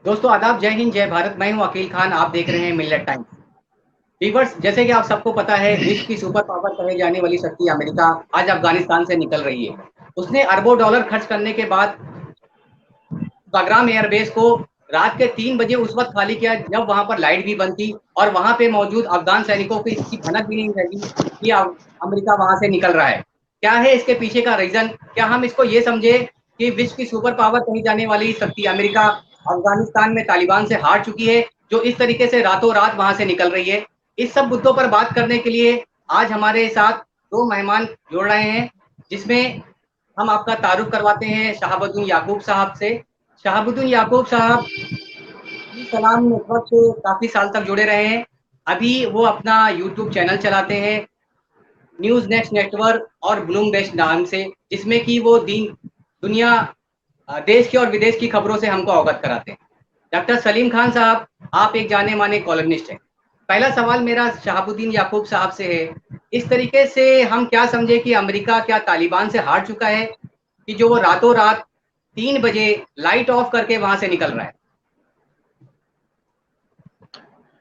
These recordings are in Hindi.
दोस्तों आदाब, जय हिंद, जय भारत। मैं हूं अकील खान, आप देख रहे हैं मिलेट टाइम्स। व्यूअर्स, जैसे कि आप सबको पता है, विश्व की सुपर पावर कहे जाने वाली शक्ति अमेरिका आज अफगानिस्तान से निकल रही है। उसने अरबों डॉलर खर्च करने के बाद बागराम एयरबेस को रात के 3 बजे उस वक्त खाली किया जब वहां पर लाइट भी बंद थी और वहां पे मौजूद अफगान सैनिकों को इसकी भनक भी नहीं लगी कि अमेरिका वहां से निकल रहा है। क्या है इसके पीछे का रीजन? क्या हम इसको ये समझे कि विश्व की सुपर पावर कही जाने वाली शक्ति अमेरिका अफगानिस्तान में तालिबान से हार चुकी है, जो इस तरीके से रातों रात वहां से निकल रही है? इस सब मुद्दों पर बात करने के लिए आज हमारे साथ दो मेहमान जुड़ रहे हैं, जिसमें हम आपका तारुफ करवाते हैं शहाबुद्दीन याकूब साहब से। शहाबुद्दीन याकूब साहब सलाम नेटवर्क से काफी साल तक जुड़े रहे हैं। अभी वो अपना यूट्यूब चैनल चलाते हैं, न्यूज नेक्स्ट नेटवर्क और ब्लूम बेस्ट नाम से, जिसमें कि वो दुनिया, देश की और विदेश की खबरों से हमको अवगत कराते हैं। डॉक्टर सलीम खान साहब, आप एक जाने माने कॉलमनिस्ट हैं। पहला सवाल मेरा शहाबुद्दीन याकूब साहब से है, इस तरीके से हम क्या समझे कि अमेरिका क्या तालिबान से हार चुका है कि जो वो रातों रात 3 बजे लाइट ऑफ करके वहां से निकल रहा है?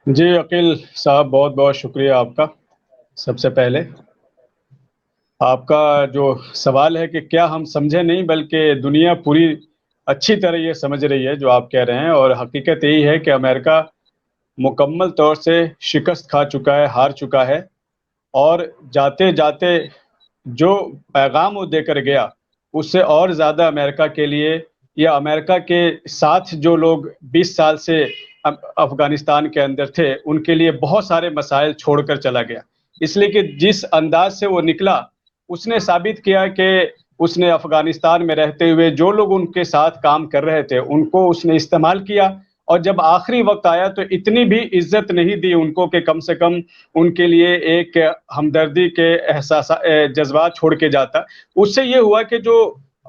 जी अकील साहब, बहुत बहुत शुक्रिया आपका। सबसे पहले आपका जो सवाल है कि क्या हम समझे, नहीं बल्कि दुनिया पूरी अच्छी तरह ये समझ रही है जो आप कह रहे हैं। और हकीकत यही है कि अमेरिका मुकम्मल तौर से शिकस्त खा चुका है, हार चुका है। और जाते जाते जो पैगाम वो देकर गया, उससे और ज़्यादा अमेरिका के लिए या अमेरिका के साथ जो लोग 20 साल से अफगानिस्तान के अंदर थे, उनके लिए बहुत सारे मसाइल छोड़कर चला गया। इसलिए कि जिस अंदाज से वो निकला, उसने साबित किया कि उसने अफगानिस्तान में रहते हुए जो लोग उनके साथ काम कर रहे थे, उनको उसने इस्तेमाल किया। और जब आखिरी वक्त आया तो इतनी भी इज्जत नहीं दी उनको कि कम से कम उनके लिए एक हमदर्दी के एहसास जज्बात छोड़ के जाता। उससे ये हुआ कि जो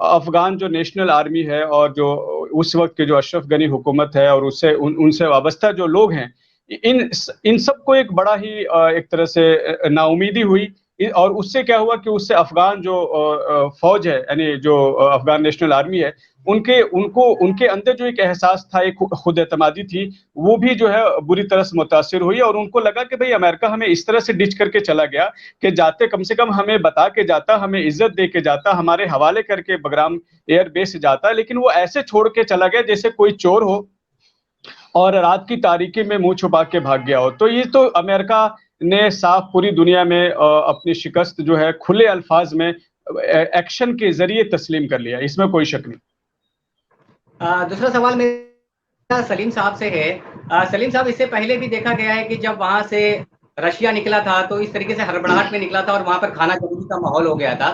अफगान जो नेशनल आर्मी है और जो उस वक्त की जो अशरफ गनी हुकूमत है और उससे उनसे वाबस्ता जो लोग हैं, इन इन सबको एक बड़ा ही एक तरह से नाउमीदी हुई। और उससे क्या हुआ कि उससे अफगान जो फौज है, यानी जो अफगान नेशनल आर्मी है, उनके उनको उनके अंदर जो एक एहसास था, एक खुद एतमादी थी, वो भी जो है बुरी तरह से मुतासिर हुई। और उनको लगा कि भाई अमेरिका हमें इस तरह से डिच करके चला गया कि जाते कम से कम हमें बता के जाता, हमें इज्जत दे के जाता, हमारे हवाले करके बगराम एयरबेस जाता, लेकिन वो ऐसे छोड़ के चला गया जैसे कोई चोर हो और रात की तारीकी में मुंह छुपा के भाग गया हो। तो ये तो अमेरिका ने साफ पूरी दुनिया में अपनी शिकस्त जो है खुले अल्फाज में एक्शन के जरिए तस्लीम कर लिया, इसमें कोई शक नहीं। दूसरा सवाल मेरा सलीम साहब से है। सलीम साहब, इससे पहले भी देखा गया है कि जब वहां से रशिया निकला था तो इस तरीके से हड़बड़ाहट में निकला था और वहां पर खाना जंगी का माहौल हो गया था।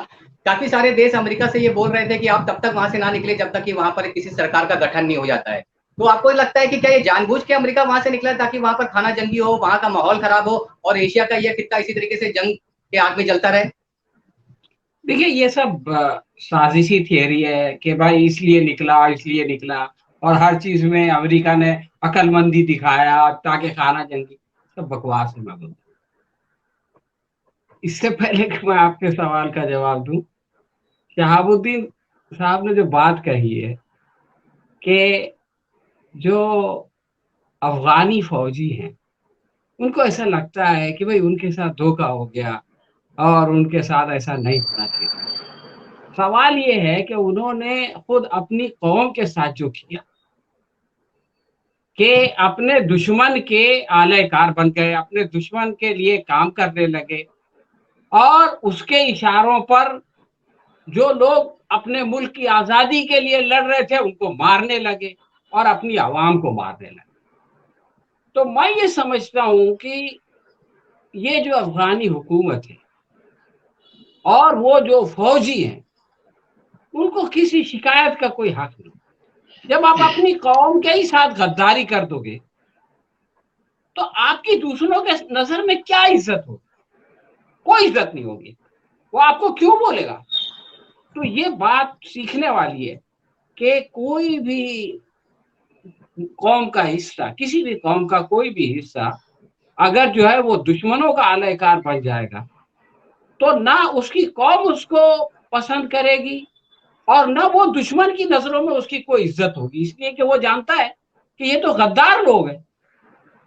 काफी सारे देश अमेरिका से ये बोल रहे थे कि आप तब तक वहां से ना निकले जब तक कि वहां पर किसी सरकार का गठन नहीं हो जाता है। तो आपको लगता है कि क्या ये जानबूझ के अमेरिका वहां से निकला ताकि वहां पर खाना जंगी हो, वहां का माहौल खराब हो और एशिया का यह खित्ता इसी तरीके से जंग के आग में जलता रहे? देखिए, ये सब साजिशी थियरी है कि भाई इसलिए निकला इसलिए निकला, और हर चीज में अमेरिका ने अक्लमंदी दिखाया ताकि खाना जंगी। सब बकवास है। मैं बोलता हूं, इससे पहले कि मैं आपके सवाल का जवाब दूं, शहाबुद्दीन साहब ने जो बात कही है कि जो अफगानी फौजी हैं, उनको ऐसा लगता है कि भाई उनके साथ धोखा हो गया और उनके साथ ऐसा नहीं होना चाहिए। सवाल ये है कि उन्होंने खुद अपनी कौम के साथ जो किया, कि अपने दुश्मन के आलेकार बन गए, अपने दुश्मन के लिए काम करने लगे, और उसके इशारों पर जो लोग अपने मुल्क की आजादी के लिए लड़ रहे थे उनको मारने लगे और अपनी आवाम को मारने लगे। तो मैं ये समझता हूं कि ये जो अफगानी हुकूमत है और वो जो फौजी हैं, उनको किसी शिकायत का कोई हक नहीं। जब आप अपनी कौम के ही साथ गद्दारी कर दोगे तो आपकी दूसरों के नजर में क्या इज्जत होगी? कोई इज्जत नहीं होगी। वो आपको क्यों बोलेगा? तो ये बात सीखने वाली है कि कोई भी कौम का हिस्सा, किसी भी कौम का कोई भी हिस्सा अगर जो है वो दुश्मनों का आलयकार बन जाएगा, तो ना उसकी कौम उसको पसंद करेगी और ना वो दुश्मन की नजरों में उसकी कोई इज्जत होगी, इसलिए कि वो जानता है कि ये तो गद्दार लोग हैं।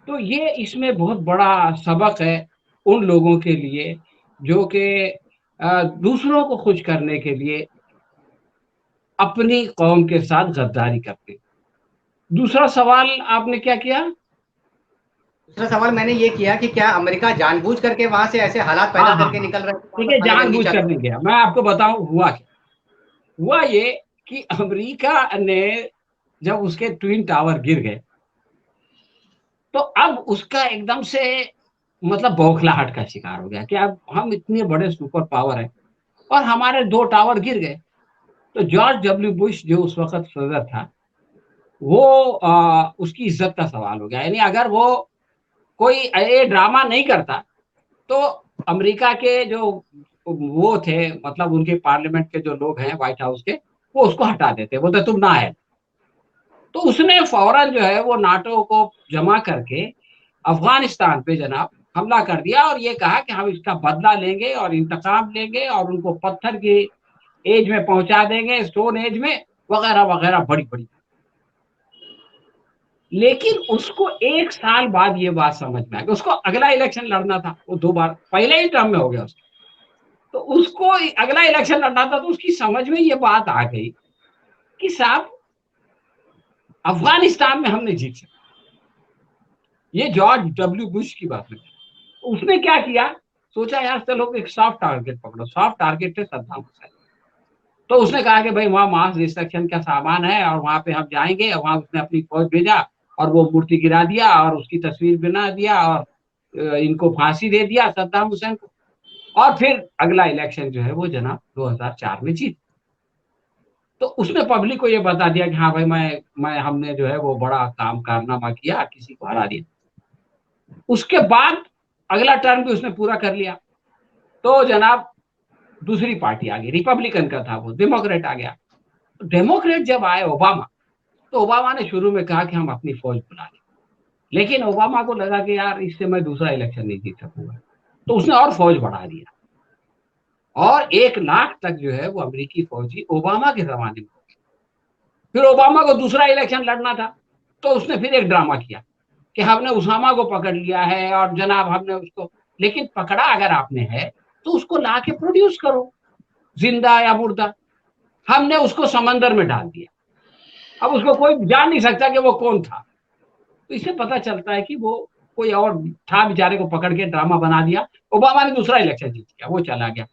तो ये इसमें बहुत बड़ा सबक है उन लोगों के लिए जो कि दूसरों को खुश करने के लिए अपनी कौम के साथ गद्दारी करते हैं। दूसरा सवाल आपने क्या किया? दूसरा सवाल मैंने ये किया कि क्या अमेरिका जानबूझ करके वहां से ऐसे हालात पैदा हाँ, करके निकल रहे हैं, ठीक है, खाना जंगी जानबूझ चल कर रही नहीं गया। मैं आपको बताऊं हुआ क्या। हुआ ये कि अमेरिका ने जब उसके ट्विन टावर गिर गए तो अब उसका एकदम से मतलब बौखलाहट का शिकार हो गया कि अब हम इतने बड़े सुपर पावर हैं और हमारे 2 टावर गिर गए। तो जॉर्ज डब्ल्यू बुश जो उस वक्त सदर था, वो उसकी इज्जत का सवाल हो गया। यानी अगर वो कोई ये ड्रामा नहीं करता तो अमेरिका के जो वो थे, मतलब उनके पार्लियामेंट के जो लोग हैं व्हाइट हाउस के, वो उसको हटा देते, बोलते तुम ना आए। तो उसने फौरन जो है वो नाटो को जमा करके अफगानिस्तान पे जनाब हमला कर दिया और ये कहा कि हम इसका बदला लेंगे और इंतकाम लेंगे और उनको पत्थर की एज में पहुंचा देंगे, स्टोन एज में, वगैरह वगैरह, बड़ी बड़ी। लेकिन उसको 1 साल बाद ये बात समझ में आ गई। उसको अगला इलेक्शन लड़ना था, वो 2 बार पहले ही टर्म में हो गया उसका। तो उसको अगला इलेक्शन लड़ना था, तो उसकी समझ में ये बात आ गई कि साहब अफगानिस्तान में हमने जीत सकते। ये जॉर्ज डब्ल्यू बुश की बात है। उसने क्या किया, सोचा यार चलो एक सॉफ्ट टारगेट पकड़ो। सॉफ्ट टारगेट थे सद्दाम हुसैन। तो उसने कहा कि भाई वहां मास डिस्ट्रक्शन का सामान है और वहां पे हम जाएंगे। वहां उसने अपनी फौज भेजा और वो मूर्ति गिरा दिया और उसकी तस्वीर बना दिया और इनको फांसी दे दिया सद्दाम हुसैन को। और फिर अगला इलेक्शन जो है वो जनाब 2004 में जीत। तो उसने पब्लिक को ये बता दिया कि हाँ भाई मैं हमने जो है वो बड़ा काम कारनामा किया, किसी को हरा दिया। उसके बाद अगला टर्म भी उसने पूरा कर लिया। तो जनाब दूसरी पार्टी आ गई, रिपब्लिकन का था वो, डेमोक्रेट आ गया। डेमोक्रेट जब आए ओबामा, तो ओबामा ने शुरू में कहा कि हम अपनी फौज बुला लें। लेकिन ओबामा को लगा कि यार इससे मैं दूसरा इलेक्शन नहीं जीत सकूंगा, तो उसने और फौज बढ़ा दिया और 1 लाख तक जो है वो अमेरिकी फौजी ओबामा के जमाने में। फिर ओबामा को दूसरा इलेक्शन लड़ना था, तो उसने फिर एक ड्रामा किया कि हमने उसामा को पकड़ लिया है और जनाब हमने उसको। लेकिन पकड़ा अगर आपने है तो उसको ला के प्रोड्यूस करो, जिंदा या मुर्दा। हमने उसको समंदर में डाल दिया, अब उसको कोई जान नहीं सकता कि वो कौन था। तो इससे पता चलता है कि वो कोई और था, बेचारे को पकड़ के ड्रामा बना दिया। ओबामा ने दूसरा इलेक्शन जीत गया, वो चला गया।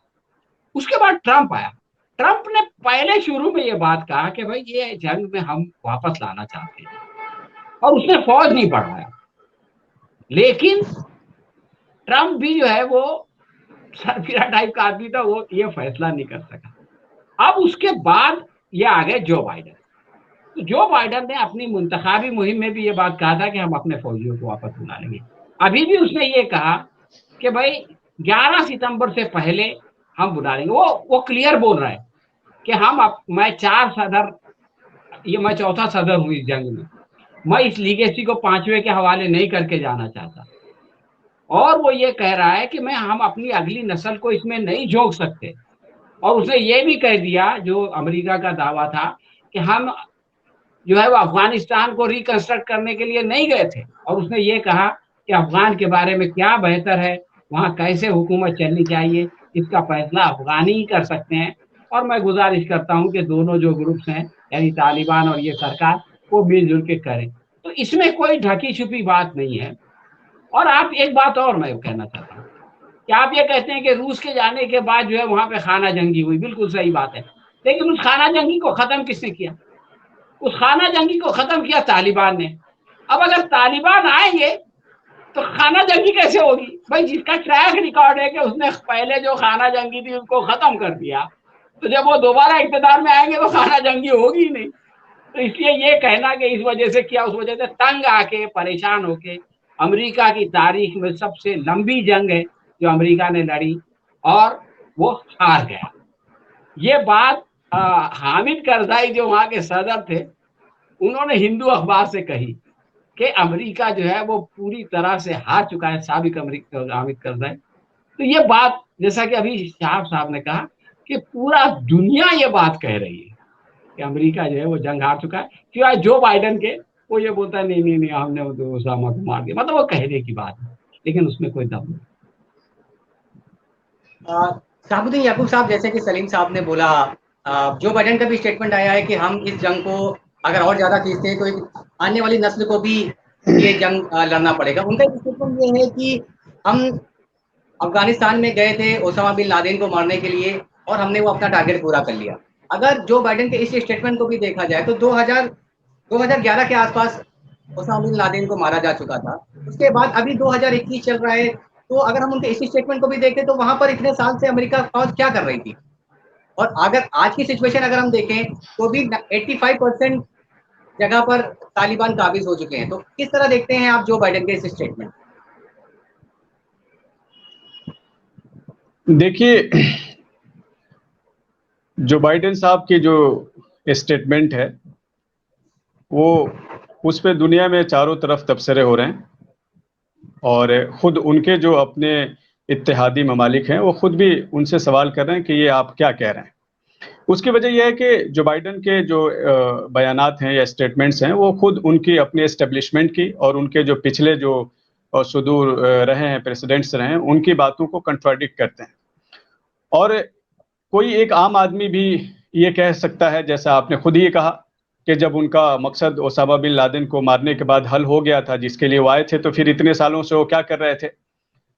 उसके बाद ट्रंप आया। ट्रंप ने पहले शुरू में ये बात कहा कि भाई ये जंग में हम वापस लाना चाहते हैं और उसने फौज नहीं बढ़ाया। लेकिन ट्रंप भी जो है वो सरफिरा टाइप का आदमी था, वो ये फैसला नहीं कर सका। अब उसके बाद ये आ गए जो बाइडेन। तो जो बाइडेन ने अपनी मुंतखाबी मुहिम में भी ये बात कहा था कि हम अपने फौजियों को वापस बुला लेंगे। अभी भी उसने ये कहा कि भाई 11 सितंबर से पहले हम बुला लेंगे। वो क्लियर बोल रहा है कि मैं 4 सदर, ये मैं चौथा सदर हूं इस जंग में, मैं इस लीगेसी को 5वें के हवाले नहीं करके जाना चाहता। और वो ये कह रहा है कि हम अपनी अगली नस्ल को इसमें नहीं झोंक सकते। और उसने ये भी कह दिया, जो अमेरिका का दावा था, कि हम जो है वो अफगानिस्तान को रिकंस्ट्रक्ट करने के लिए नहीं गए थे। और उसने ये कहा कि अफगान के बारे में क्या बेहतर है, वहां कैसे हुकूमत चलनी चाहिए, इसका फैसला अफगानी ही कर सकते हैं। और मैं गुजारिश करता हूं कि दोनों जो ग्रुप्स हैं, यानी तालिबान और ये सरकार, वो मिलजुल के करें। तो इसमें कोई ढकी छुपी बात नहीं है। और आप एक बात और मैं कहना चाहता हूँ कि आप ये कहते हैं कि रूस के जाने के बाद जो है वहां पे खाना जंगी हुई, बिल्कुल सही बात है। लेकिन उस खाना जंगी को खत्म किसने किया? उस खाना जंगी को खत्म किया तालिबान ने। अब अगर तालिबान आएंगे तो खाना जंगी कैसे होगी भाई? जिसका ट्रैक रिकॉर्ड है कि उसने पहले जो खाना जंगी थी उसको खत्म कर दिया, तो जब वो दोबारा इक़्तिदार में आएंगे तो खाना जंगी होगी ही नहीं। तो इसलिए ये कहना कि इस वजह से किया, उस वजह से तंग आके, परेशान होके, अमेरिका की तारीख में सबसे लंबी जंग है जो अमेरिका ने लड़ी और वो हार गया। ये बात हामिद करज़ाई जो वहां के सदर थे, उन्होंने हिंदू अखबार से कही कि अमेरिका जो है वो पूरी तरह से हार चुका है, साबिक अमेरिका हामिद करज़ाई। तो ये बात, जैसा कि अभी शाह साहब ने कहा, कि पूरा दुनिया ये बात कह रही है कि अमेरिका जो है वो जंग हार चुका है, सिवाय जो बाइडेन के वो ये बोलता है नहीं नहीं नहीं, हमने वो उसामा को मार दिया, मतलब वो कहने की बात है, लेकिन उसमें कोई दम नहीं। शहाबुद्दीन याकूब साहब, जैसे कि सलीम साहब ने बोला, जो बाइडेन का भी स्टेटमेंट आया है कि हम इस जंग को अगर और ज़्यादा खींचते हैं तो एक आने वाली नस्ल को भी ये जंग लड़ना पड़ेगा। उनका एक स्टेटमेंट ये है कि हम अफगानिस्तान में गए थे ओसामा बिन लादेन को मारने के लिए और हमने वो अपना टारगेट पूरा कर लिया। अगर जो बाइडेन के इस स्टेटमेंट को भी देखा जाए तो 2011 के आसपास ओसामा बिन लादेन को मारा जा चुका था। उसके बाद अभी 2021 चल रहा है, तो अगर हम उनके इस स्टेटमेंट को भी देखें तो वहां पर इतने साल से अमेरिका फौज क्या कर रही थी, और अगर आज की सिचुएशन अगर हम देखें तो भी 85% जगह पर तालिबान काबिज हो चुके हैं। तो किस तरह देखते हैं आप जो बाइडेन के इस स्टेटमेंट? देखिए, जो बाइडेन साहब की जो स्टेटमेंट है वो उस पे दुनिया में चारों तरफ तबसरे हो रहे हैं, और खुद उनके जो अपने इत्तेहादी ममालिक हैं वो खुद भी उनसे सवाल कर रहे हैं कि ये आप क्या कह रहे हैं। उसकी वजह यह है कि जो बाइडेन के जो बयानात हैं या स्टेटमेंट्स हैं वो खुद उनकी अपनी एस्टेब्लिशमेंट की और उनके जो पिछले जो सुदूर रहे हैं प्रेसिडेंट्स रहे हैं उनकी बातों को कंट्राडिक्ट करते हैं। और कोई एक आम आदमी भी ये कह सकता है, जैसा आपने खुद ही कहा, कि जब उनका मकसद ओसामा बिन लादेन को मारने के बाद हल हो गया था जिसके लिए वो आए थे, तो फिर इतने सालों से वो क्या कर रहे थे।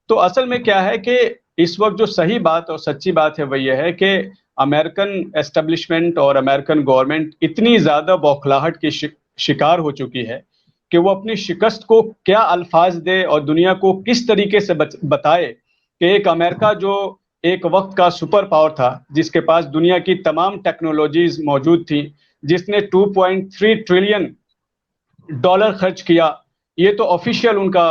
तो असल में क्या है कि इस वक्त जो सही बात और सच्ची बात है वह यह है कि अमेरिकन एस्टेब्लिशमेंट और अमेरिकन गवर्नमेंट इतनी ज़्यादा बौखलाहट की शिकार हो चुकी है कि वो अपनी शिकस्त को क्या अल्फाज दे और दुनिया को किस तरीके से बताए कि एक अमेरिका जो एक वक्त का सुपर पावर था, जिसके पास दुनिया की तमाम टेक्नोलॉजीज मौजूद थी, जिसने 2.3 ट्रिलियन डॉलर खर्च किया, ये तो ऑफिशियल उनका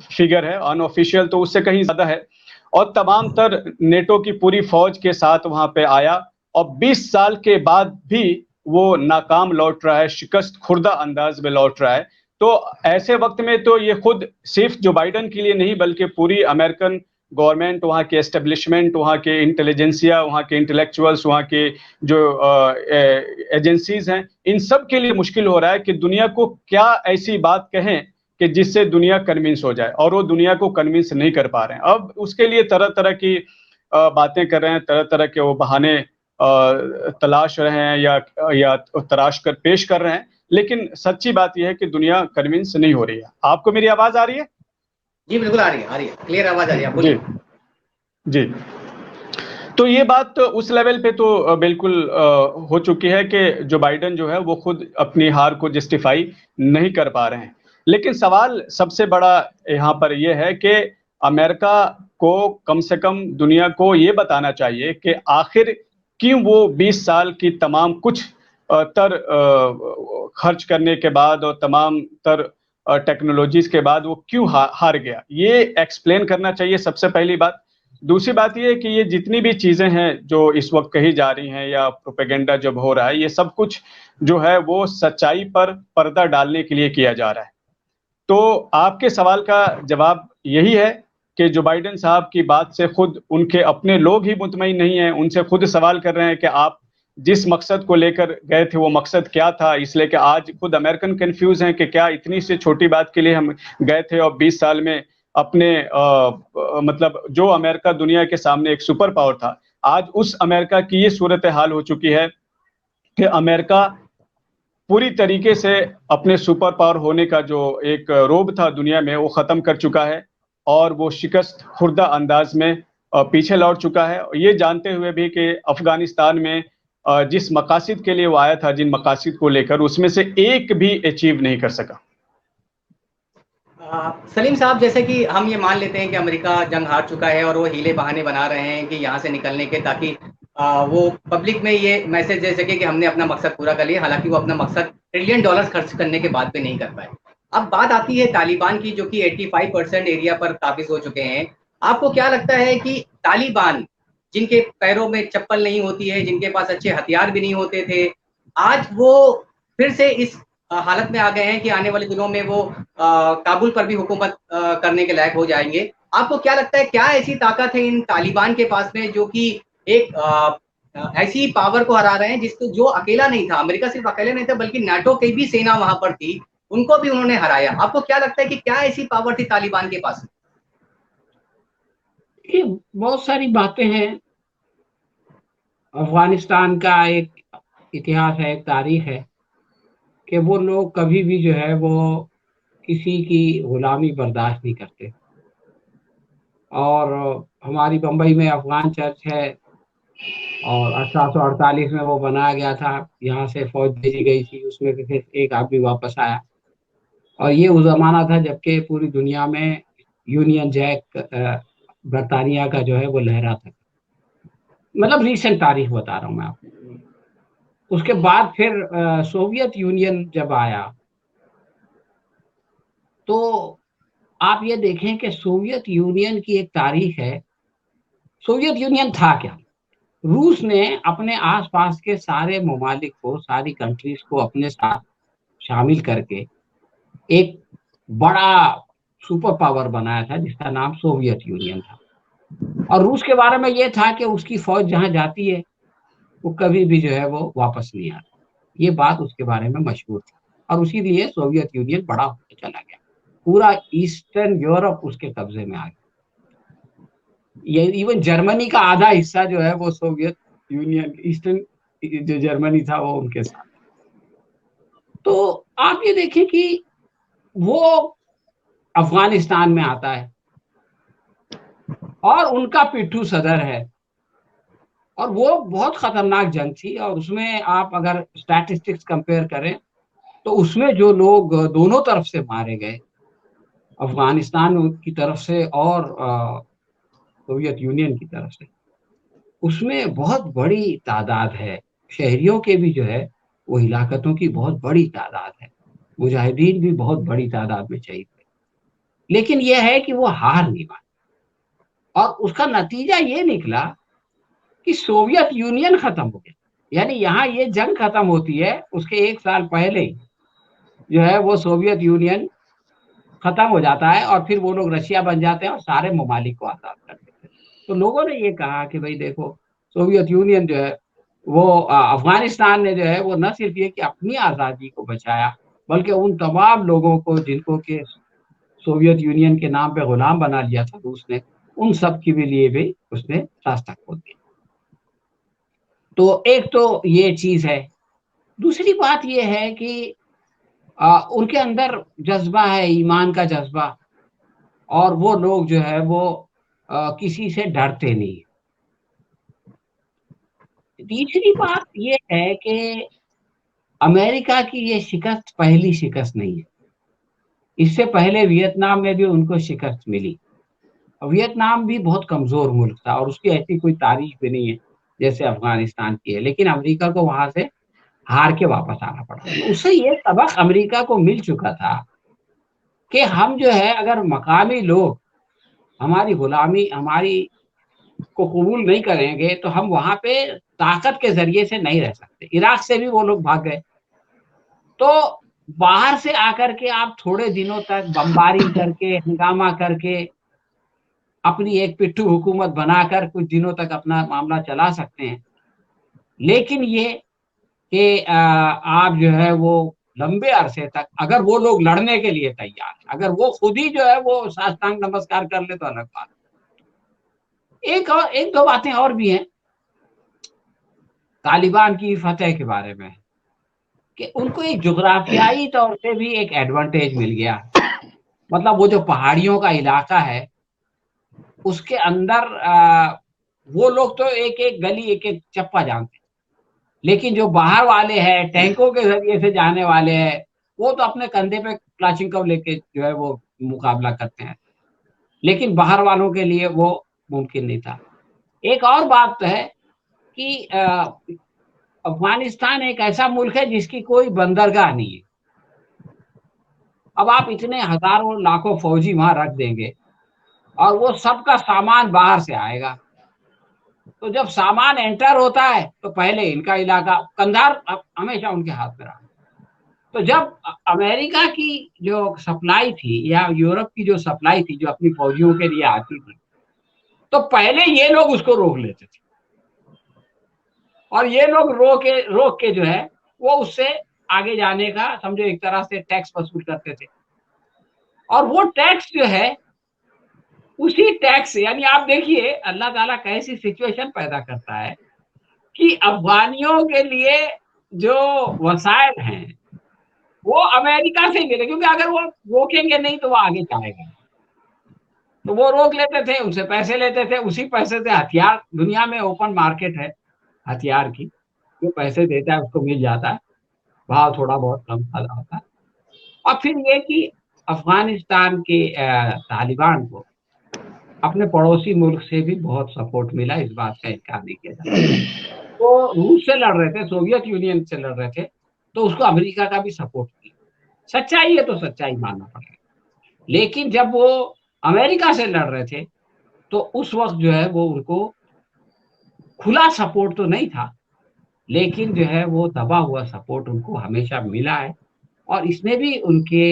फिगर है, अनऑफिशियल तो उससे कहीं ज्यादा है, और तमाम तर नेटो की पूरी फौज के साथ वहां पे आया, और 20 साल के बाद भी वो नाकाम लौट रहा है, शिकस्त खुर्दा अंदाज में लौट रहा है। तो ऐसे वक्त में तो ये खुद सिर्फ जो बाइडेन के लिए नहीं बल्कि पूरी अमेरिकन गवर्नमेंट, वहाँ के एस्टेब्लिशमेंट, वहाँ के इंटेलिजेंसिया, वहाँ के इंटेलेक्चुअल्स, वहाँ के जो एजेंसीज हैं, इन सब के लिए मुश्किल हो रहा है कि दुनिया को क्या ऐसी बात कहें कि जिससे दुनिया कन्विंस हो जाए, और वो दुनिया को कन्विंस नहीं कर पा रहे हैं। अब उसके लिए तरह तरह की बातें कर रहे हैं, तरह तरह के वो बहाने तलाश रहे हैं या तराश कर पेश कर रहे हैं, लेकिन सच्ची बात यह है कि दुनिया कन्विंस नहीं हो रही है। आपको मेरी आवाज आ रही है? जी बिल्कुल आ रही है, क्लियर आवाज आ रही है, बोलिए। जी। तो ये बात तो उस लेवल पे तो बिल्कुल हो चुकी है कि जो बाइडेन जो है वो खुद अपनी हार को जस्टिफाई नहीं कर पा रहे हैं। लेकिन सवाल सबसे बड़ा यहाँ पर यह है कि अमेरिका को कम से कम दुनिया को ये बताना चाहिए कि आखिर क्यों वो 20 साल की तमाम कुछ खर्च करने के बाद और तमाम तर टेक्नोलॉजीज के बाद वो क्यों हार गया, ये एक्सप्लेन करना चाहिए, सबसे पहली बात। दूसरी बात ये है कि ये जितनी भी चीजें हैं जो इस वक्त कही जा रही हैं या प्रोपेगेंडा जब हो रहा है, ये सब कुछ जो है वो सच्चाई पर पर्दा डालने के लिए किया जा रहा है। तो आपके सवाल का जवाब यही है कि जो बाइडेन साहब की बात से खुद उनके अपने लोग ही मुतमईन नहीं हैं, उनसे खुद सवाल कर रहे हैं कि आप जिस मकसद को लेकर गए थे वो मकसद क्या था, इसलिए कि आज खुद अमेरिकन कंफ्यूज हैं कि क्या इतनी सी छोटी बात के लिए हम गए थे और 20 साल में अपने मतलब जो अमेरिका दुनिया के सामने एक सुपर पावर था, आज उस अमेरिका की ये सूरत हाल हो चुकी है कि अमेरिका पूरी तरीके से अपने सुपर पावर होने का जो एक रोब था दुनिया में वो खत्म कर चुका है, और वो शिकस्त खुर्दा अंदाज में पीछे लौट चुका है, ये जानते हुए भी कि अफगानिस्तान में जिस मकासद के लिए वो आया था, जिन मकासद को लेकर, उसमें से एक भी अचीव नहीं कर सका। सलीम साहब, जैसे कि हम ये मान लेते हैं कि अमेरिका जंग हार चुका है और वो हीले बहाने बना रहे हैं कि यहाँ से निकलने के, ताकि वो पब्लिक में ये मैसेज दे सके कि हमने अपना मकसद पूरा कर लिया, हालांकि वो अपना मकसद ट्रिलियन डॉलर्स खर्च करने के बाद भी नहीं कर पाए। अब बात आती है तालिबान की, जो कि 85% एरिया पर काबिज हो चुके हैं। आपको क्या लगता है कि तालिबान, जिनके पैरों में चप्पल नहीं होती है, जिनके पास अच्छे हथियार भी नहीं होते थे, आज वो फिर से इस हालत में आ गए हैं कि आने वाले दिनों में वो काबुल पर भी हुकूमत करने के लायक हो जाएंगे? आपको क्या लगता है, क्या ऐसी ताकत है इन तालिबान के पास में जो कि एक ऐसी पावर को हरा रहे हैं जिसको जो अकेला नहीं था, अमेरिका सिर्फ अकेले नहीं था बल्कि नाटो की भी सेना वहां पर थी, उनको भी उन्होंने हराया। आपको क्या लगता है कि क्या ऐसी पावर थी तालिबान के पास? ये बहुत सारी बातें हैं। अफगानिस्तान का एक इतिहास है, एक तारीख है कि वो लोग कभी भी जो है वो किसी की गुलामी बर्दाश्त नहीं करते। और हमारी बम्बई में अफगान चर्च है और 1848 में वो बनाया गया था। यहाँ से फौज भेजी गई थी, उसमें से फिर एक आदमी वापस आया। और ये उस जमाना था जबकि पूरी दुनिया में यूनियन जैक बरतानिया का जो है वो लहरा था। मतलब रीसेंट तारीख बता रहा हूँ मैं आपको। उसके बाद फिर सोवियत यूनियन जब आया तो आप ये देखें कि सोवियत यूनियन की एक तारीख है। सोवियत यूनियन था क्या? रूस ने अपने आसपास के सारे ममालिक को, सारी कंट्रीज को अपने साथ शामिल करके एक बड़ा सुपर पावर बनाया था जिसका नाम सोवियत यूनियन था। और रूस के बारे में यह था कि उसकी फौज जहां जाती है वो कभी भी जो है वो वापस नहीं आती। ये बात उसके बारे में मशहूर थी और उसी लिए सोवियत यूनियन बड़ा होता चला गया। पूरा ईस्टर्न यूरोप उसके कब्जे में आ गया। ये इवन जर्मनी का आधा हिस्सा जो है वो सोवियत यूनियन, ईस्टर्न जो जर्मनी था वो उनके साथ। तो आप ये देखें कि वो अफगानिस्तान में आता है और उनका पिट्ठू सदर है। और वो बहुत खतरनाक जंग थी और उसमें आप अगर स्टैटिस्टिक्स कंपेयर करें तो उसमें जो लोग दोनों तरफ से मारे गए, अफगानिस्तान की तरफ से और सोवियत यूनियन की तरफ से, उसमें बहुत बड़ी तादाद है। शहरियों के भी जो है वो हिलाकतों की बहुत बड़ी तादाद है। मुजाहिदीन भी बहुत बड़ी तादाद में शहीद हुए। लेकिन यह है कि वो हार नहीं मानी और उसका नतीजा ये निकला कि सोवियत यूनियन खत्म हो गया। यानी यहाँ ये जंग खत्म होती है उसके एक साल पहले ही जो है वो सोवियत यूनियन खत्म हो जाता है और फिर वो लोग रशिया बन जाते हैं और सारे ममालिक को आजाद कर देते हैं। तो लोगों ने ये कहा कि भाई देखो, सोवियत यूनियन जो है वो अफगानिस्तान ने जो है वो न सिर्फ ये कि अपनी आज़ादी को बचाया बल्कि उन तमाम लोगों को जिनको के सोवियत यूनियन के नाम पे गुलाम बना लिया था रूस ने, उन सब के भी लिए भी उसने रास्ता खोल दिया। तो एक तो ये चीज है। दूसरी बात ये है कि उनके अंदर जज्बा है, ईमान का जज्बा। और वो लोग जो है वो किसी से डरते नहीं। तीसरी बात ये है कि अमेरिका की ये शिकस्त पहली शिकस्त नहीं है। इससे पहले वियतनाम में भी उनको शिकस्त मिली। वियतनाम भी बहुत कमजोर मुल्क था और उसकी ऐसी कोई तारीख भी नहीं है जैसे अफगानिस्तान की है। लेकिन अमेरिका को वहां से हार के वापस आना पड़ा। तो उससे ये सबक अमेरिका को मिल चुका था कि हम जो है अगर मकामी लोग हमारी गुलामी हमारी को कबूल नहीं करेंगे तो हम वहां पे ताकत के जरिए से नहीं रह सकते। इराक से भी वो लोग भाग गए। तो बाहर से आकर के आप थोड़े दिनों तक बमबारी करके, हंगामा करके, अपनी एक पिट्ठू हुकूमत बनाकर कुछ दिनों तक अपना मामला चला सकते हैं। लेकिन ये कि आप जो है वो लंबे अरसे तक अगर वो लोग लड़ने के लिए तैयार है, अगर वो खुद ही जो है वो साष्टांग नमस्कार कर ले तो अलग बात। एक दो बातें और भी हैं तालिबान की फतेह के बारे में कि उनको एक जुग्राफियाई तौर से भी एक एडवांटेज मिल गया। मतलब वो जो पहाड़ियों का इलाका है उसके अंदर वो लोग तो एक एक गली एक एक चप्पा जानते हैं। लेकिन जो बाहर वाले हैं, टैंकों के जरिए से जाने वाले हैं, वो तो अपने कंधे पे क्लाशिंकोव लेके जो है वो मुकाबला करते हैं। लेकिन बाहर वालों के लिए वो मुमकिन नहीं था। एक और बात तो है कि अफगानिस्तान एक ऐसा मुल्क है जिसकी कोई बंदरगाह नहीं है। अब आप इतने हजारों लाखों फौजी वहां रख देंगे और वो सबका सामान बाहर से आएगा। तो जब सामान एंटर होता है तो पहले इनका इलाका, कंधार हमेशा उनके हाथ में रहा। तो जब अमेरिका की जो सप्लाई थी या यूरोप की जो सप्लाई थी जो अपनी फौजियों के लिए आती थी, तो पहले ये लोग उसको रोक लेते थे। और ये लोग रोक के जो है वो उससे आगे जाने का समझो एक तरह से टैक्स वसूल करते थे। और वो टैक्स जो है उसी टैक्स से, यानी आप देखिए अल्लाह ताला कैसी सिचुएशन पैदा करता है कि अफगानियों के लिए जो वसाइल हैं वो अमेरिका से ही मिले, क्योंकि अगर वो रोकेंगे नहीं तो वो आगे जाएगा। तो वो रोक लेते थे, उनसे पैसे लेते थे, उसी पैसे से हथियार, दुनिया में ओपन मार्केट है हथियार की, जो पैसे देता है उसको मिल जाता है, भाव थोड़ा बहुत कम ज्यादा होता है। और फिर ये कि अफगानिस्तान के तालिबान को अपने पड़ोसी मुल्क से भी बहुत सपोर्ट मिला, इस बात का इनकार नहीं किया जाता। तो रूस से लड़ रहे थे, सोवियत यूनियन से लड़ रहे थे, तो उसको अमेरिका का भी सपोर्ट किया। सच्चाई है तो सच्चाई मानना पड़ेगा। लेकिन जब वो अमेरिका से लड़ रहे थे तो उस वक्त जो है वो उनको खुला सपोर्ट तो नहीं था, लेकिन जो है वो दबा हुआ सपोर्ट उनको हमेशा मिला है। और इसमें भी उनकी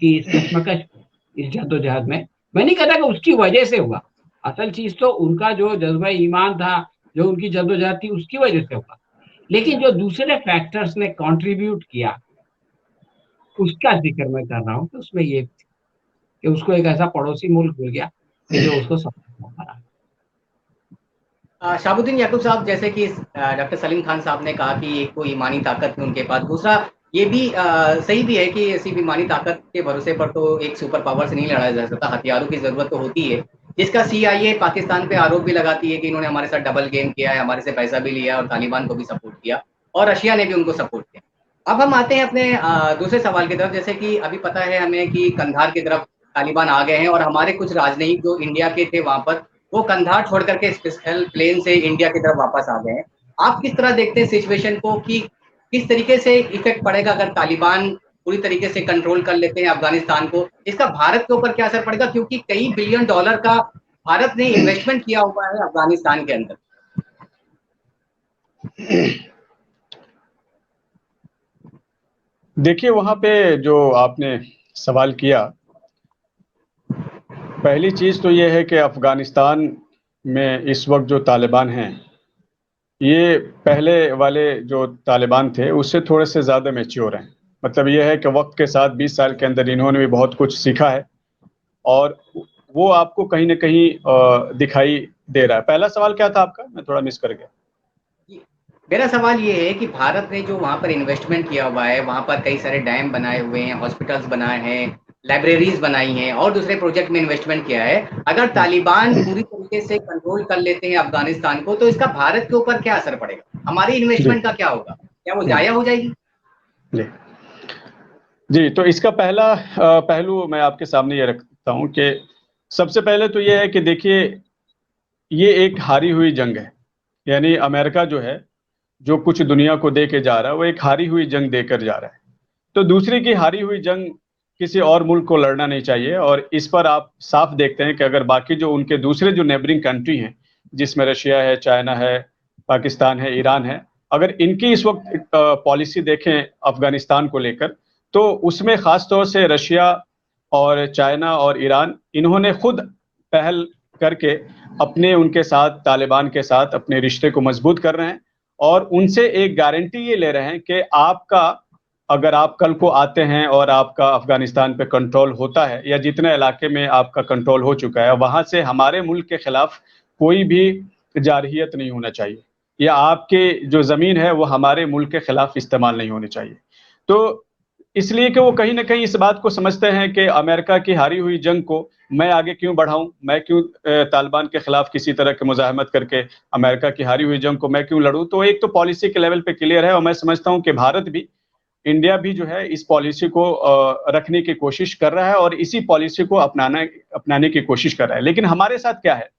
इस कशमकश, इस जद्दोजहद में, मैं नहीं कहता कि उसकी वजह से हुआ, असल चीज तो उनका जो जज्बा ईमान था, जो उनकी जद्दोजहद थी, उसकी वजह से हुआ। लेकिन जो दूसरे फैक्टर्स ने कंट्रीब्यूट किया उसका जिक्र मैं कर रहा हूँ, तो उसमें ये कि उसको एक ऐसा पड़ोसी मुल्क मिल गया कि जो उसको सपोर्ट करा। शाहबुद्दीन याकूब साहब, जैसे कि डॉक्टर सलीम खान साहब ने कहा कि एक तो ईमानी ताकत है उनके पास, दूसरा ये भी सही भी है कि ऐसी ईमानी ताकत के भरोसे पर तो एक सुपर पावर से नहीं लड़ा जा सकता, हथियारों की ज़रूरत तो होती है, जिसका CIA पाकिस्तान पे आरोप भी लगाती है कि इन्होंने हमारे साथ डबल गेम किया है, हमारे से पैसा भी लिया और तालिबान को भी सपोर्ट किया, और रशिया ने भी उनको सपोर्ट किया। अब हम आते हैं अपने दूसरे सवाल की तरफ, जैसे कि अभी पता है हमें कि कंधार की तरफ तालिबान आ गए हैं और हमारे कुछ राजनयिक जो इंडिया के थे वहाँ पर, वो कंधार छोड़ करके स्पेशल प्लेन से इंडिया की तरफ वापस आ गए हैं। आप किस तरह देखते हैं सिचुएशन को कि किस तरीके से इफेक्ट पड़ेगा अगर तालिबान पूरी तरीके से कंट्रोल कर लेते हैं अफगानिस्तान को, इसका भारत के ऊपर क्या असर पड़ेगा, क्योंकि कई बिलियन डॉलर का भारत ने इन्वेस्टमेंट किया हुआ है अफगानिस्तान के अंदर। देखिए, वहां पे जो आपने सवाल किया, पहली चीज तो ये है कि अफगानिस्तान में इस वक्त जो तालिबान हैं, ये पहले वाले जो तालिबान थे उससे थोड़े से ज़्यादा मैच्योर हैं। मतलब ये है कि वक्त के साथ 20 साल के अंदर इन्होंने भी बहुत कुछ सीखा है और वो आपको कहीं ना कहीं दिखाई दे रहा है। पहला सवाल क्या था आपका, मैं थोड़ा मिस कर गया। मेरा सवाल ये है कि भारत ने जो वहाँ पर इन्वेस्टमेंट किया हुआ है, वहाँ पर कई सारे डैम बनाए हुए हैं, हॉस्पिटल्स बनाए हैं, लाइब्रेरीज बनाई हैं और दूसरे प्रोजेक्ट में इन्वेस्टमेंट किया है, अगर तालिबान पूरी तरीके से कंट्रोल कर लेते हैं अफगानिस्तान को, तो इसका भारत के ऊपर क्या असर पड़ेगा, हमारी इन्वेस्टमेंट का क्या होगा, क्या वो जाया हो जाएगी? जी, तो इसका पहला पहलू मैं आपके सामने ये रखता हूँ कि सबसे पहले तो ये है कि देखिए, ये एक हारी हुई जंग है। यानी अमेरिका जो है, जो कुछ दुनिया को दे के जा रहा है, वो एक हारी हुई जंग देकर जा रहा है। तो दूसरी की हारी हुई जंग किसी और मुल्क को लड़ना नहीं चाहिए। और इस पर आप साफ देखते हैं कि अगर बाकी जो उनके दूसरे जो नेबरिंग कंट्री हैं, जिसमें रशिया है, चाइना है, पाकिस्तान है, ईरान है, अगर इनकी इस वक्त पॉलिसी देखें अफगानिस्तान को लेकर, तो उसमें खास तौर से रशिया और चाइना और ईरान, इन्होंने खुद पहल करके अपने उनके साथ, तालिबान के साथ अपने रिश्ते को मजबूत कर रहे हैं और उनसे एक गारंटी ये ले रहे हैं कि आपका, अगर आप कल को आते हैं और आपका अफगानिस्तान पे कंट्रोल होता है, या जितने इलाके में आपका कंट्रोल हो चुका है, वहां से हमारे मुल्क के खिलाफ कोई भी जारहियत नहीं होना चाहिए, या आपके जो ज़मीन है वो हमारे मुल्क के खिलाफ इस्तेमाल नहीं होनी चाहिए। तो इसलिए कि वो कहीं ना कहीं इस बात को समझते हैं कि अमेरिका की हारी हुई जंग को मैं आगे क्यों बढ़ाऊं, मैं क्यों तालिबान के खिलाफ किसी तरह की मुजाहमत करके अमेरिका की हारी हुई जंग को मैं क्यों लड़ूं। तो एक तो पॉलिसी के लेवल पे क्लियर है और मैं समझता हूं कि भारत भी, इंडिया भी जो है इस पॉलिसी को रखने की कोशिश कर रहा है और इसी पॉलिसी को अपनाने की कोशिश कर रहा है। लेकिन हमारे साथ क्या है,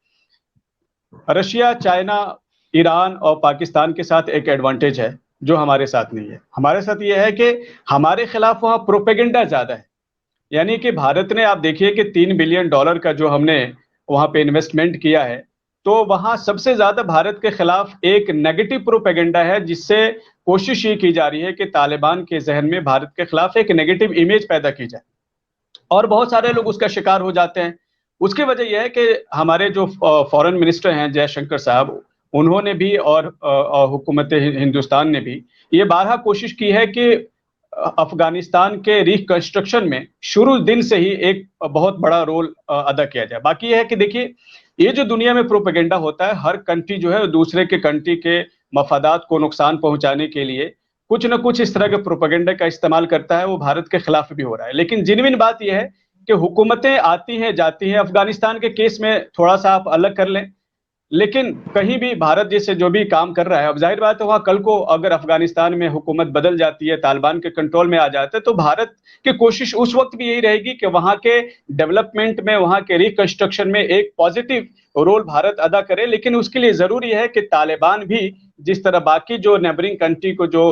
रशिया, चाइना, ईरान और पाकिस्तान के साथ एक एडवांटेज है जो हमारे साथ नहीं है। हमारे साथ ये है कि हमारे खिलाफ वहां प्रोपेगेंडा ज्यादा है। यानी कि भारत ने, आप देखिए कि $3 बिलियन का जो हमने वहां पे इन्वेस्टमेंट किया है, तो वहां सबसे ज्यादा भारत के खिलाफ एक नेगेटिव प्रोपेगेंडा है, जिससे कोशिश ये की जा रही है कि तालिबान के जहन में भारत के खिलाफ एक नेगेटिव इमेज पैदा की जाए और बहुत सारे लोग उसका शिकार हो जाते हैं। उसकी वजह यह है कि हमारे जो फॉरेन मिनिस्टर हैं जयशंकर साहब, उन्होंने भी और हुकूमत हिंदुस्तान ने भी ये बारहा कोशिश की है कि अफगानिस्तान के रिकंस्ट्रक्शन में शुरू दिन से ही एक बहुत बड़ा रोल अदा किया जाए। बाकी ये है कि देखिए, ये जो दुनिया में प्रोपेगेंडा होता है, हर कंट्री जो है दूसरे के कंट्री के मफादात को नुकसान पहुंचाने के लिए कुछ न कुछ इस तरह के प्रोपेगेंडा का इस्तेमाल करता है। वो भारत के खिलाफ भी हो रहा है। लेकिन जेन्युइन बात यह है कि हुकूमतें आती हैं जाती हैं। अफगानिस्तान के केस में थोड़ा सा आप अलग कर लें, लेकिन कहीं भी भारत जैसे जो भी काम कर रहा है, अब जाहिर बात है वहां कल को अगर अफगानिस्तान में हुकूमत बदल जाती है, तालिबान के कंट्रोल में आ जाता है, तो भारत की कोशिश उस वक्त भी यही रहेगी कि वहां के डेवलपमेंट में, वहां के रिकंस्ट्रक्शन में एक पॉजिटिव रोल भारत अदा करे। लेकिन उसके लिए जरूरी है कि तालिबान भी जिस तरह बाकी जो नेबरिंग कंट्री को जो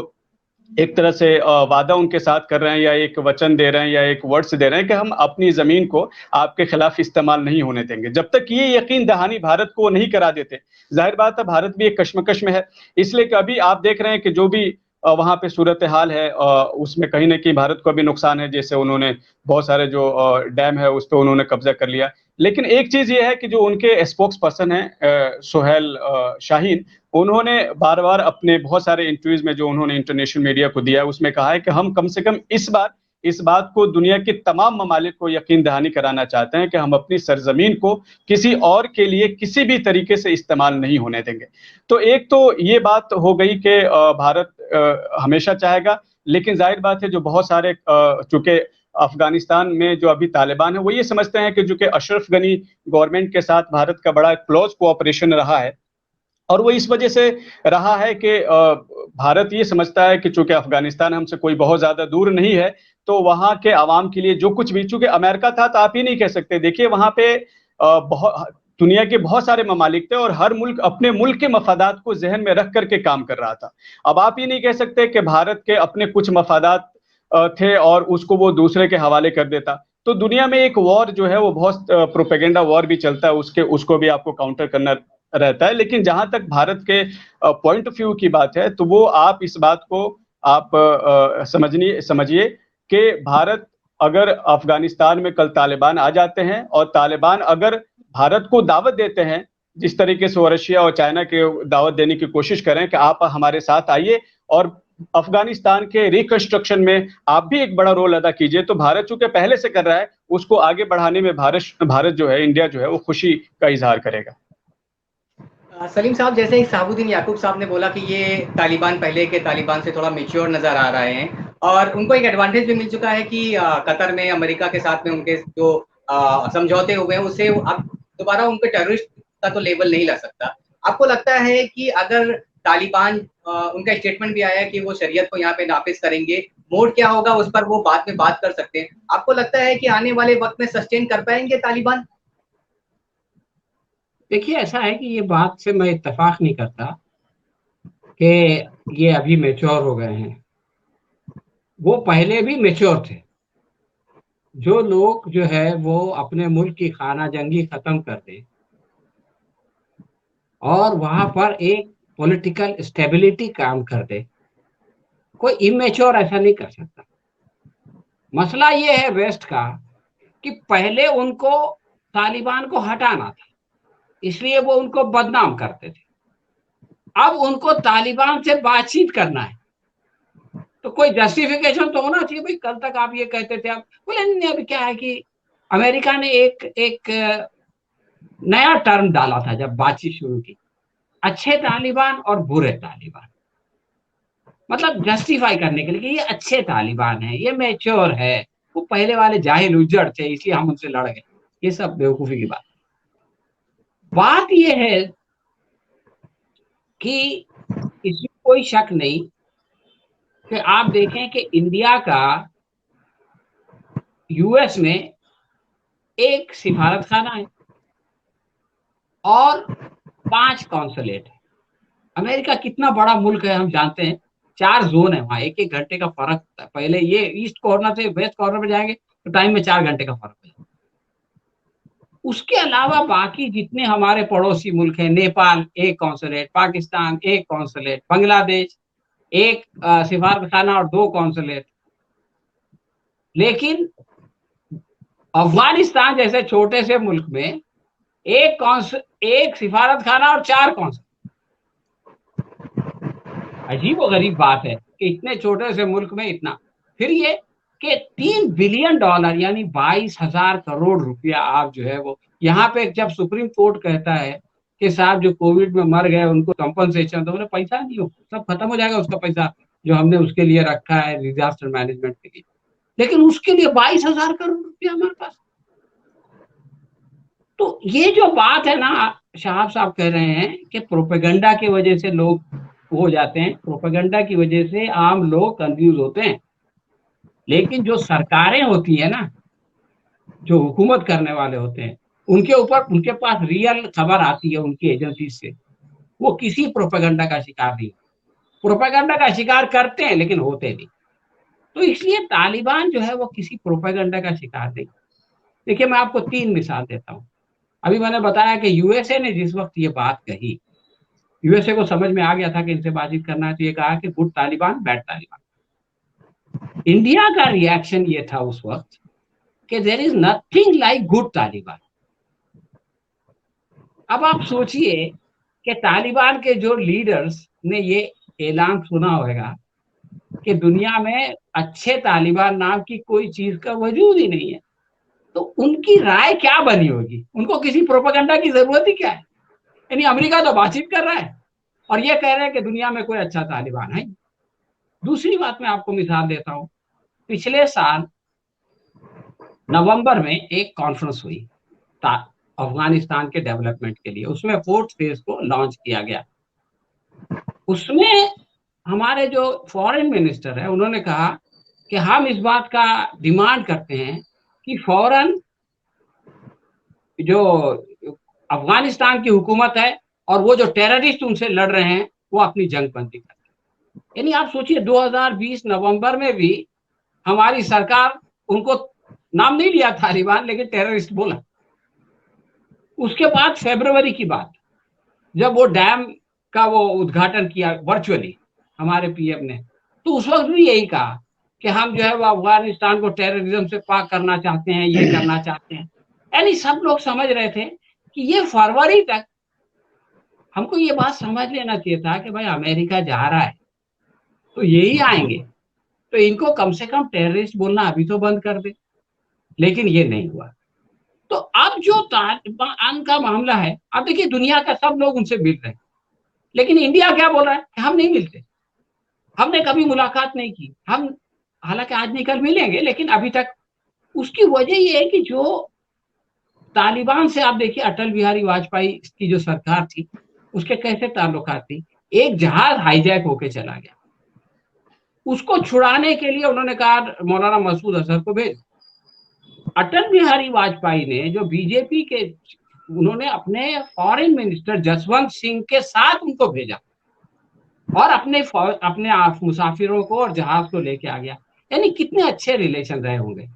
एक तरह से वादा उनके साथ कर रहे हैं, या एक वचन दे रहे हैं, या एक वर्ड्स दे रहे हैं कि हम अपनी जमीन को आपके खिलाफ इस्तेमाल नहीं होने देंगे, जब तक ये यकीन दहानी भारत को नहीं करा देते, जाहिर बात है भारत भी एक कश्मकश में है। इसलिए कि अभी आप देख रहे हैं कि जो भी वहां पे सूरत हाल है, उसमें कहीं ना कहीं भारत को भी नुकसान है। जैसे उन्होंने बहुत सारे जो डैम है उस पर उन्होंने कब्जा कर लिया। लेकिन एक चीज ये है कि जो उनके स्पोक्स पर्सन है सोहेल शाहीन, उन्होंने बार बार अपने बहुत सारे इंटरव्यूज में जो उन्होंने इंटरनेशनल मीडिया को दिया है उसमें कहा है कि हम कम से कम इस बार इस बात को दुनिया के तमाम ममालिक को यकीन दहानी कराना चाहते हैं कि हम अपनी सरजमीन को किसी और के लिए किसी भी तरीके से इस्तेमाल नहीं होने देंगे। तो एक तो ये बात हो गई कि भारत हमेशा चाहेगा, लेकिन जाहिर बात है जो बहुत सारे चूंकि अफगानिस्तान में जो अभी तालिबान है वो ये समझते हैं कि जो कि अशरफ गनी गवर्नमेंट के साथ भारत का बड़ा क्लोज कोऑपरेशन रहा है, और वो इस वजह से रहा है कि भारत ये समझता है कि चूंकि अफगानिस्तान हमसे कोई बहुत ज्यादा दूर नहीं है, तो वहां के आवाम के लिए जो कुछ भी, चूंकि अमेरिका था तो आप ही नहीं कह सकते, देखिए वहां पे बहुत दुनिया के बहुत सारे ममालिक थे और हर मुल्क अपने मुल्क के मफादात को जहन में रख करके काम कर रहा था। अब आप ये नहीं कह सकते कि भारत के अपने कुछ मफादात थे और उसको वो दूसरे के हवाले कर देता। तो दुनिया में एक वॉर जो है वो बहुत प्रोपेगेंडा वॉर भी चलता है, उसको भी आपको काउंटर करना रहता है। लेकिन जहां तक भारत के पॉइंट ऑफ व्यू की बात है, तो वो आप इस बात को आप समझिए कि भारत अगर अफगानिस्तान में कल तालिबान आ जाते हैं और तालिबान अगर भारत को दावत देते हैं, जिस तरीके से वो रशिया और चाइना के दावत देने की कोशिश करें कि आप हमारे साथ आइए और अफगानिस्तान के रिकंस्ट्रक्शन में आप भी एक बड़ा रोल अदा कीजिए, तो भारत चूंकि पहले से कर रहा है उसको आगे बढ़ाने में भारत जो है, इंडिया जो है, वो खुशी का इजहार करेगा। सलीम साहब, जैसे ही साबुद्दीन याकूब साहब ने बोला कि ये तालिबान पहले के तालिबान से थोड़ा मेच्योर नजर आ रहे हैं और उनको एक एडवांटेज भी मिल चुका है कि कतर में अमेरिका के साथ में उनके जो समझौते हुए हैं उससे अब दोबारा उनके टेररिस्ट का तो लेबल नहीं लग सकता। आपको लगता है कि अगर तालिबान उनका स्टेटमेंट भी आया है कि वो शरीयत को यहाँ पे नाफिज करेंगे, मोड क्या होगा उस पर वो बाद में बात कर सकते हैं, आपको लगता है कि आने वाले वक्त में सस्टेन कर पाएंगे तालिबान? देखिए, ऐसा है कि ये बात से मैं इत्तेफाक नहीं करता कि ये अभी मैच्योर हो गए हैं। वो पहले भी मैच्योर थे। जो लोग जो है वो अपने मुल्क की खाना जंगी खत्म कर दें और वहां पर एक पॉलिटिकल स्टेबिलिटी काम कर दे, कोई इमेच्योर ऐसा नहीं कर सकता। मसला ये है वेस्ट का कि पहले उनको तालिबान को हटाना था, इसलिए वो उनको बदनाम करते थे। अब उनको तालिबान से बातचीत करना है, तो कोई जस्टिफिकेशन तो होना चाहिए। भाई कल तक आप ये कहते थे, आप बोले नहीं। अभी क्या है कि अमेरिका ने एक नया टर्म डाला था जब बातचीत शुरू की, अच्छे तालिबान और बुरे तालिबान, मतलब जस्टिफाई करने के लिए कि ये अच्छे तालिबान है, ये मैच्योर है, वो पहले वाले जाहिल उज्जड़ थे इसलिए हम उनसे लड़ गए। ये सब बेवकूफी की बात ये है कि इसमें कोई शक नहीं कि आप देखें कि इंडिया का यूएस में एक सिफारत खाना है और 5 कॉन्सुलेट है। अमेरिका कितना बड़ा मुल्क है हम जानते हैं, 4 जोन है वहां, 1-1 घंटे का फर्क था। पहले ये ईस्ट कॉर्नर से वेस्ट कॉर्नर पे जाएंगे तो टाइम में 4 घंटे का फर्क है। उसके अलावा बाकी जितने हमारे पड़ोसी मुल्क हैं, नेपाल 1 कॉन्सुलेट, पाकिस्तान 1 कॉन्सुलेट, बांग्लादेश 1 सिफारतखाना और 2 कॉन्सुलेट। लेकिन अफगानिस्तान जैसे छोटे से मुल्क में एक सिफारतखाना और 4 कॉन्सुलेट। अजीब और गरीब बात है कि इतने छोटे से मुल्क में इतना, फिर ये कि $3 बिलियन यानी 22,000 करोड़ रुपया आप जो है वो यहाँ पे, जब सुप्रीम कोर्ट कहता है कि साहब जो कोविड में मर गए उनको कंपनसेशन, तो बोले पैसा नहीं हो, सब खत्म हो जाएगा उसका पैसा जो हमने उसके लिए रखा है डिजास्टर मैनेजमेंट के लिए, लेकिन उसके लिए 22,000 करोड़ रुपया हमारे पास। तो ये जो बात है ना, शहाब साहब कह रहे हैं कि प्रोपेगेंडा की वजह से लोग हो जाते हैं, प्रोपेगेंडा की वजह से आम लोग कंफ्यूज होते हैं, लेकिन जो सरकारें होती है ना, जो हुकूमत करने वाले होते हैं, उनके ऊपर उनके पास रियल खबर आती है उनकी एजेंसी से, वो किसी प्रोपेगेंडा का शिकार नहीं, प्रोपेगेंडा का शिकार करते हैं लेकिन होते नहीं। तो इसलिए तालिबान जो है वो किसी प्रोपेगेंडा का शिकार नहीं। देखिए मैं आपको 3 मिसाल देता हूँ। अभी मैंने बताया कि यूएसए ने जिस वक्त ये बात कही, यूएसए को समझ में आ गया था कि इनसे बातचीत करना है, तो ये कहा कि good Taliban bad Taliban. India का रिएक्शन ये था उस वक्त कि there is nothing like good Taliban. अब आप सोचिए कि तालिबान के जो लीडर्स ने ये ऐलान सुना होगा कि दुनिया में अच्छे तालिबान नाम की कोई चीज का वजूद ही नहीं है, तो उनकी राय क्या बनी होगी? उनको किसी प्रोपेगेंडा की जरूरत ही क्या है? यानी अमेरिका तो बातचीत कर रहा है और ये कह रहे हैं कि दुनिया में कोई अच्छा तालिबान है। दूसरी बात मैं आपको मिसाल देता हूं, पिछले साल नवंबर में एक कॉन्फ्रेंस हुई अफगानिस्तान के डेवलपमेंट के लिए, उसमें 4th फेज को लॉन्च किया गया। उसमें हमारे जो फॉरेन मिनिस्टर है उन्होंने कहा कि हम इस बात का डिमांड करते हैं कि फौरन जो अफगानिस्तान की हुकूमत है और वो जो टेररिस्ट उनसे लड़ रहे हैं वो अपनी जंग बंदी करें। यानी आप सोचिए 2020 नवंबर में भी हमारी सरकार उनको नाम नहीं लिया तालिबान, लेकिन टेररिस्ट बोला। उसके बाद फरवरी की बात, जब वो डैम का वो उद्घाटन किया वर्चुअली हमारे पीएम ने, तो उस वक्त भी यही कहा कि हम जो है वो अफगानिस्तान को टेररिज्म से पाक करना चाहते हैं, ये करना चाहते हैं। यानी सब लोग समझ रहे थे कि ये फरवरी तक हमको ये बात समझ लेना चाहिए था कि भाई अमेरिका जा रहा है तो यही आएंगे, तो इनको कम से कम टेररिस्ट बोलना अभी तो बंद कर दे, लेकिन ये नहीं हुआ। तो अब जो तालिबान का मामला है, अब देखिए दुनिया का सब लोग उनसे मिल रहे हैं, लेकिन इंडिया क्या बोल रहा है कि हम नहीं मिलते, हमने कभी मुलाकात नहीं की, हम हालांकि आज नहीं कल मिलेंगे, लेकिन अभी तक। उसकी वजह यह है कि जो तालिबान से आप देखिए अटल बिहारी वाजपेयी की जो सरकार थी उसके कैसे ताल्लुकात थी। एक जहाज हाईजैक होके चला गया, उसको छुड़ाने के लिए उन्होंने कहा मौलाना मसूद अजहर को भेज। अटल बिहारी वाजपेयी ने जो बीजेपी के, उन्होंने अपने फॉरेन मिनिस्टर जसवंत सिंह के साथ उनको भेजा और अपने मुसाफिरों को और जहाज को लेके आ गया। यानी कितने अच्छे रिलेशन रहे होंगे।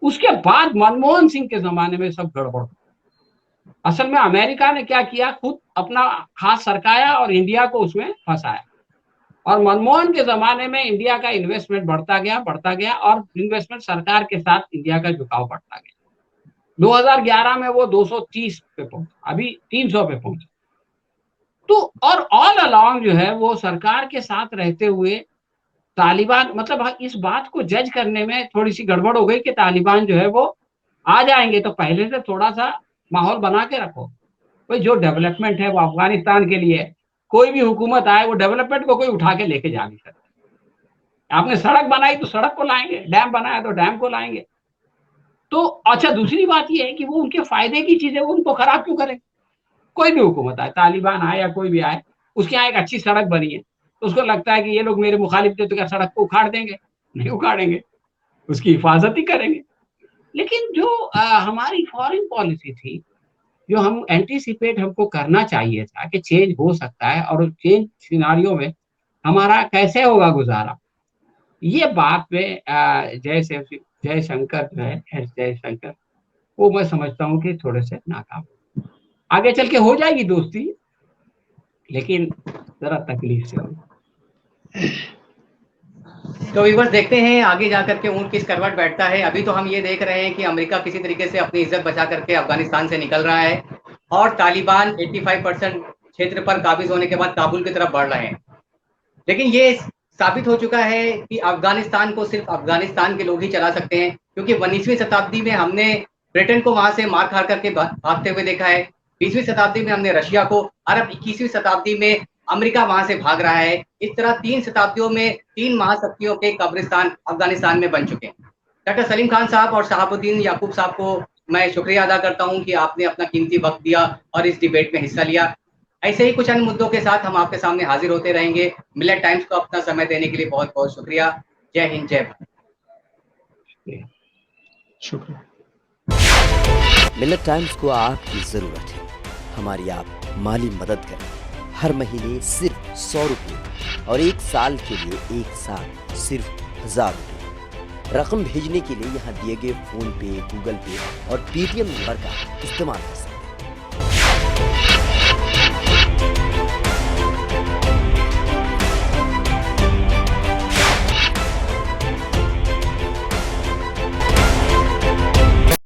उसके बाद मनमोहन सिंह के जमाने में सब गड़बड़। असल में अमेरिका ने क्या किया, खुद अपना हाथ सरकाया और इंडिया को उसमें फंसाया। और मनमोहन के जमाने में इंडिया का इन्वेस्टमेंट बढ़ता गया और इन्वेस्टमेंट सरकार के साथ इंडिया का झुकाव बढ़ता गया। 2011 में वो 230 पे पहुंचा, अभी 300 पे पहुंचा। तो और ऑल अलोंग जो है वो सरकार के साथ रहते हुए तालिबान, मतलब इस बात को जज करने में थोड़ी सी गड़बड़ हो गई कि तालिबान जो है वो आ जाएंगे, तो पहले से थोड़ा सा माहौल बना के रखो। भाई जो डेवलपमेंट है वो अफगानिस्तान के लिए, कोई भी हुकूमत आए वो डेवलपमेंट को कोई उठा के लेके जा नहीं सकता। आपने सड़क बनाई तो सड़क को लाएंगे, डैम बनाया तो डैम को लाएंगे। तो अच्छा, दूसरी बात ये है कि वो उनके फायदे की चीजें वो उनको खराब क्यों करें? कोई भी हुकूमत आए, तालिबान आए या कोई भी आए, उसके यहाँ एक अच्छी सड़क बनी है तो उसको लगता है कि ये लोग मेरे मुखालिफ थे तो क्या सड़क को उखाड़ देंगे? नहीं उखाड़ेंगे, उसकी हिफाजत ही करेंगे। लेकिन जो हमारी फॉरेन पॉलिसी थी, जो हम एंटीसिपेट हमको करना चाहिए था कि चेंज हो सकता है और चेंज सिनारियो में हमारा कैसे होगा गुजारा, ये बात में जयशंकर जो है, एस जयशंकर, वो मैं समझता हूँ कि थोड़े से नाकाम। आगे चल के हो जाएगी दोस्ती, लेकिन जरा तकलीफ से होगी। तो व्यूअर्स देखते हैं आगे जाकर के ऊंट किस करवट बैठता है। अभी तो हम ये देख रहे हैं कि अमेरिका किसी तरीके से अपनी इज्जत बचा करके अफगानिस्तान से निकल रहा है और तालिबान 85% क्षेत्र पर काबिज होने के बाद काबुल की तरफ बढ़ रहे हैं। लेकिन ये साबित हो चुका है कि अफगानिस्तान को सिर्फ अफगानिस्तान के लोग ही चला सकते हैं, क्योंकि 19वीं शताब्दी में हमने ब्रिटेन को वहां से मार खा करके भागते हुए देखा है। 20वीं शताब्दी में हमने रशिया को, और अब 21वीं शताब्दी में अमेरिका वहां से भाग रहा है। इस तरह 3 शताब्दियों में 3 महाशक्तियों के कब्रिस्तान अफगानिस्तान में बन चुके हैं। डॉक्टर सलीम खान साहब और शहाबुद्दीन याकूब साहब को मैं शुक्रिया अदा करता हूं कि आपने अपना कीमती वक्त दिया और इस डिबेट में हिस्सा लिया। ऐसे ही कुछ अन्य मुद्दों के साथ हम आपके सामने हाजिर होते रहेंगे। मिलेट टाइम्स को अपना समय देने के लिए बहुत बहुत शुक्रिया। जय हिंद, जय भारत। शुक्रिया। मिलेट टाइम्स को आपकी जरूरत है, हमारी आप माली मदद करें। हर महीने सिर्फ 100 रुपये और 1 साल के लिए एक साथ सिर्फ 1000 रुपये। रकम भेजने के लिए यहाँ दिए गए फोन पे, गूगल पे और पेटीएम नंबर का इस्तेमाल कर सकते हैं।